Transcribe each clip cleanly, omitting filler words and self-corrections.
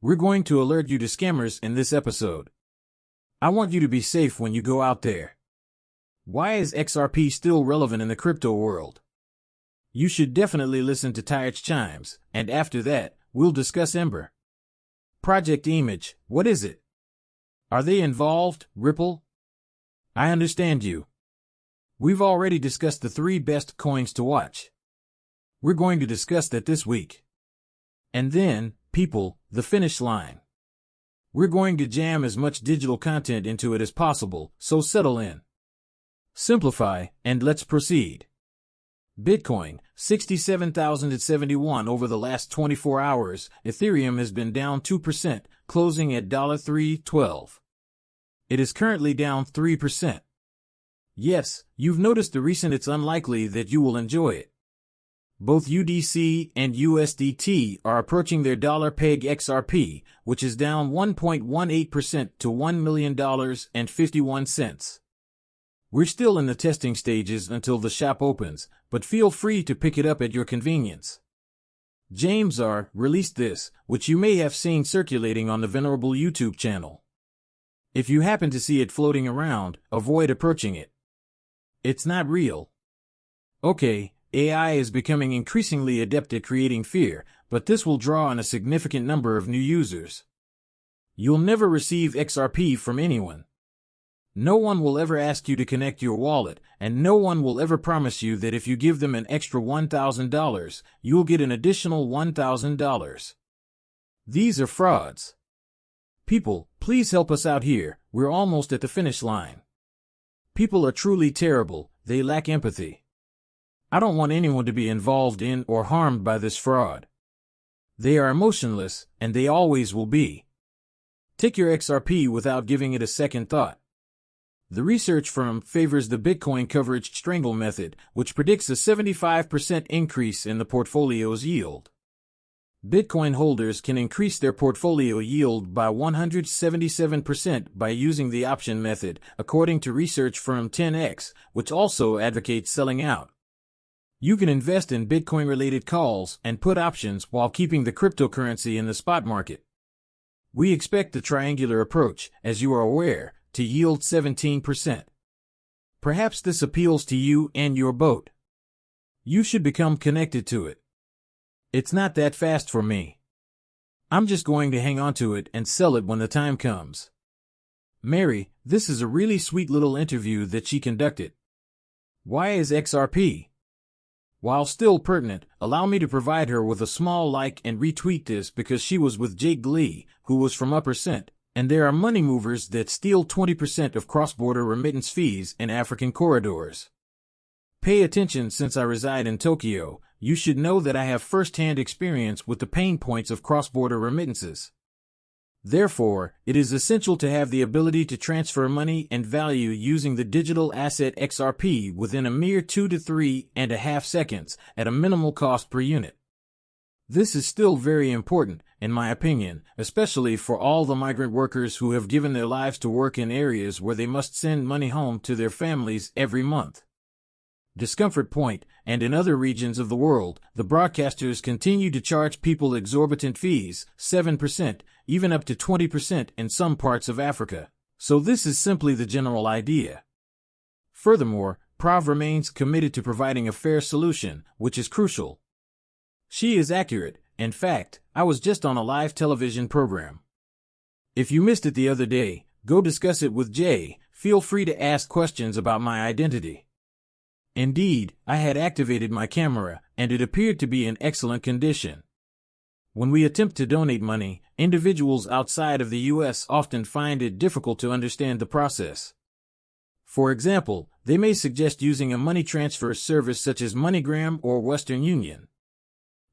We're going to alert you to scammers in this episode. I want you to be safe when you go out there. Why is XRP still relevant in the crypto world? You should definitely listen to Tired's Chimes, and after that, we'll discuss Ember. Project Image, what is it? Are they involved, Ripple? I understand you. We've already discussed the 3 best coins to watch. We're going to discuss that this week. And then, people, the finish line. We're going to jam as much digital content into it as possible, so settle in. Simplify, and let's proceed. Bitcoin, 67,071 over the last 24 hours. Ethereum has been down 2%, closing at $3.12. It is currently down 3%. Yes, you've noticed the recent. It's unlikely that you will enjoy it. Both UDC and USDT are approaching their dollar peg XRP, which is down 1.18% to $1,000,051. We're still in the testing stages until the shop opens, but feel free to pick it up at your convenience. James R. released this, which you may have seen circulating on the venerable YouTube channel. If you happen to see it floating around, avoid approaching it. It's not real. Okay, AI is becoming increasingly adept at creating fear, but this will draw on a significant number of new users. You'll never receive XRP from anyone. No one will ever ask you to connect your wallet, and no one will ever promise you that if you give them an extra $1,000, you'll get an additional $1,000. These are frauds. People, please help us out here. We're almost at the finish line. People are truly terrible. They lack empathy. I don't want anyone to be involved in or harmed by this fraud. They are emotionless, and they always will be. Take your XRP without giving it a second thought. The research firm favors the Bitcoin coverage strangle method, which predicts a 75% increase in the portfolio's yield. Bitcoin holders can increase their portfolio yield by 177% by using the option method, according to research firm 10x, which also advocates selling out. You can invest in Bitcoin-related calls and put options while keeping the cryptocurrency in the spot market. We expect the triangular approach, as you are aware, to yield 17%. Perhaps this appeals to you and your boat. You should become connected to it. It's not that fast for me. I'm just going to hang on to it and sell it when the time comes. Mary, this is a really sweet little interview that she conducted. Why is XRP? While still pertinent, allow me to provide her with a small like and retweet this because she was with Jake Glee, who was from Upper Cent, and there are money movers that steal 20% of cross-border remittance fees in African corridors. Pay attention. Since I reside in Tokyo, you should know that I have first-hand experience with the pain points of cross-border remittances. Therefore, it is essential to have the ability to transfer money and value using the digital asset XRP within a mere 2 to 3.5 seconds at a minimal cost per unit. This is still very important, in my opinion, especially for all the migrant workers who have given their lives to work in areas where they must send money home to their families every month. Discomfort Point, and in other regions of the world, the broadcasters continue to charge people exorbitant fees, 7%, even up to 20% in some parts of Africa. So this is simply the general idea. Furthermore, Prav remains committed to providing a fair solution, which is crucial. She is accurate. In fact, I was just on a live television program. If you missed it the other day, go discuss it with Jay. Feel free to ask questions about my identity. Indeed, I had activated my camera, and it appeared to be in excellent condition. When we attempt to donate money, individuals outside of the U.S. often find it difficult to understand the process. For example, they may suggest using a money transfer service such as MoneyGram or Western Union.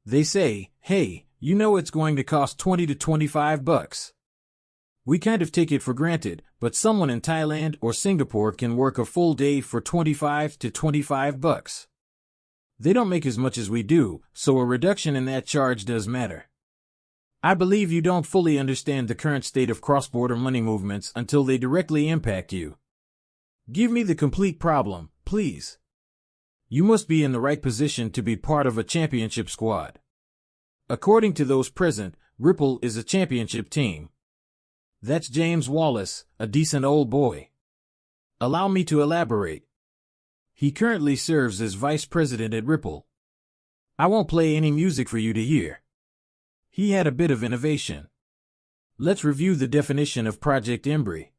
They say, hey, you know it's going to cost $20 to $25. We kind of take it for granted, but someone in Thailand or Singapore can work a full day for $25 to $25. They don't make as much as we do, so a reduction in that charge does matter. I believe you don't fully understand the current state of cross-border money movements until they directly impact you. Give me the complete problem, please. You must be in the right position to be part of a championship squad. According to those present, Ripple is a championship team. That's James Wallace, a decent old boy. Allow me to elaborate. He currently serves as vice president at Ripple. I won't play any music for you to hear. He had a bit of innovation. Let's review the definition of Project mBridge.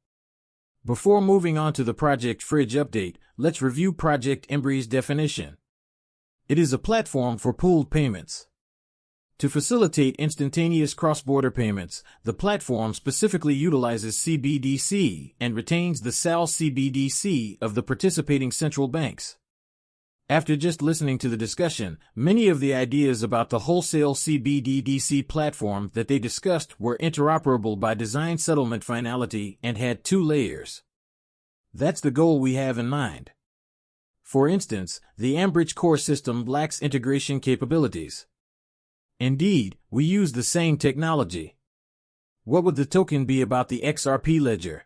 Before moving on to the Project Fridge update, let's review Project mBridge's definition. It is a platform for pooled payments. To facilitate instantaneous cross-border payments, the platform specifically utilizes CBDC and retains the SAL CBDC of the participating central banks. After just listening to the discussion, many of the ideas about the wholesale CBDC platform that they discussed were interoperable by design settlement finality and had 2 layers. That's the goal we have in mind. For instance, the mBridge core system lacks integration capabilities. Indeed, we use the same technology. What would the token be about the XRP ledger?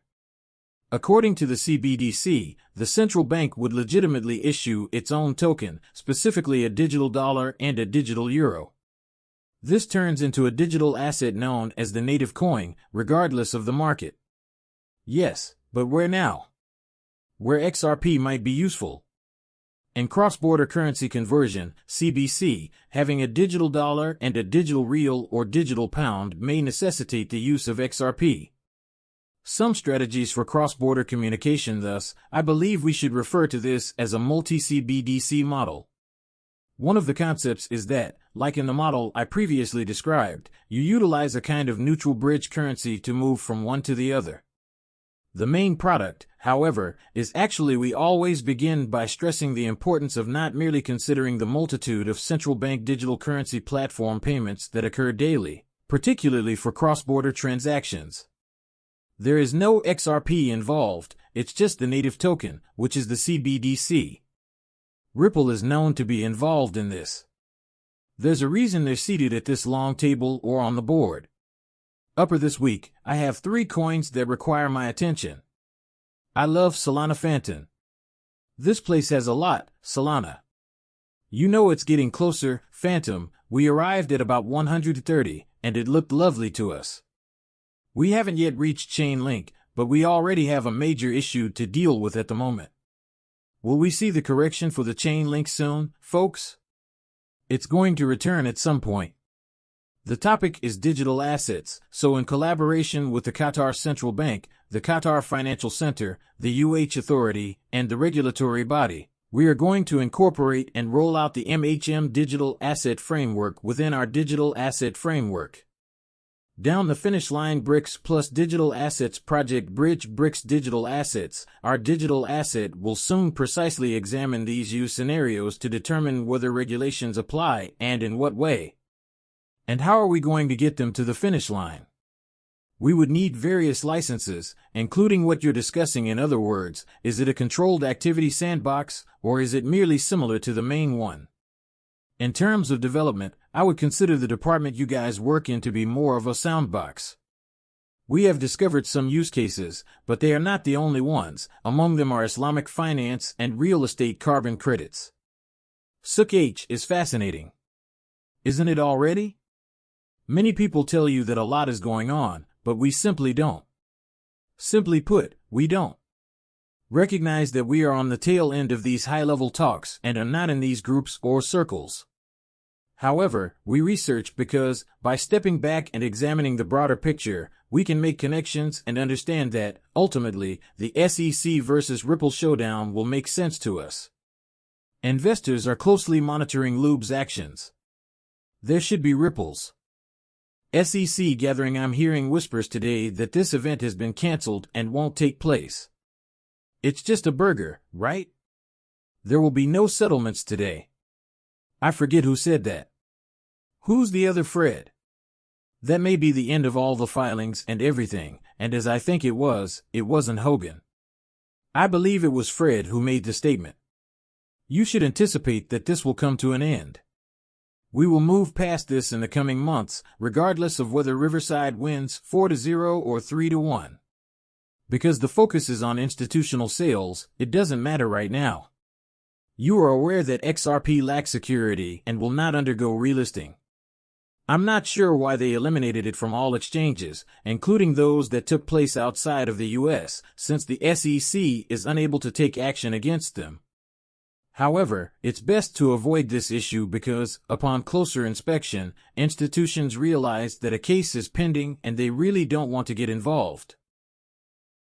According to the CBDC, the central bank would legitimately issue its own token, specifically a digital dollar and a digital euro. This turns into a digital asset known as the native coin, regardless of the market. Yes, but where now? Where XRP might be useful. In cross-border currency conversion, CBC, having a digital dollar and a digital real or digital pound may necessitate the use of XRP. Some strategies for cross-border communication thus, I believe we should refer to this as a multi-CBDC model. One of the concepts is that, like in the model I previously described, you utilize a kind of neutral bridge currency to move from one to the other. The main product, however, is actually we always begin by stressing the importance of not merely considering the multitude of central bank digital currency platform payments that occur daily, particularly for cross-border transactions. There is no XRP involved, it's just the native token, which is the CBDC. Ripple is known to be involved in this. There's a reason they're seated at this long table or on the board. Upper this week, I have 3 coins that require my attention. I love Solana Phantom. This place has a lot, Solana. You know it's getting closer, Phantom. We arrived at about 130, and it looked lovely to us. We haven't yet reached Chainlink, but we already have a major issue to deal with at the moment. Will we see the correction for the Chainlink soon, folks? It's going to return at some point. The topic is digital assets, so in collaboration with the Qatar Central Bank, the Qatar Financial Center, the Authority, and the regulatory body, we are going to incorporate and roll out the MHM Digital Asset Framework within our Digital Asset Framework. Down the finish line, BRICS plus Digital Assets Project Bridge BRICS Digital Assets. Our digital asset will soon precisely examine these use scenarios to determine whether regulations apply and in what way. And how are we going to get them to the finish line? We would need various licenses, including what you're discussing. In other words, is it a controlled activity sandbox, or is it merely similar to the main one? In terms of development, I would consider the department you guys work in to be more of a soundbox. We have discovered some use cases, but they are not the only ones. Among them are Islamic finance and real estate carbon credits. SUK is fascinating. Isn't it already? Many people tell you that a lot is going on, but we simply don't. Simply put, we don't. Recognize that we are on the tail end of these high-level talks and are not in these groups or circles. However, we research because, by stepping back and examining the broader picture, we can make connections and understand that, ultimately, the SEC versus Ripple showdown will make sense to us. Investors are closely monitoring Lube's actions. There should be ripples. SEC gathering. I'm hearing whispers today that this event has been canceled and won't take place. It's just a burger, right? There will be no settlements today. I forget who said that. Who's the other Fred? That may be the end of all the filings and everything, and as I think it wasn't Hogan. I believe it was Fred who made the statement. You should anticipate that this will come to an end. We will move past this in the coming months, regardless of whether Riverside wins 4-0 or 3-1. Because the focus is on institutional sales, it doesn't matter right now. You are aware that XRP lacks security and will not undergo relisting. I'm not sure why they eliminated it from all exchanges, including those that took place outside of the US, since the SEC is unable to take action against them. However, it's best to avoid this issue because, upon closer inspection, institutions realize that a case is pending and they really don't want to get involved.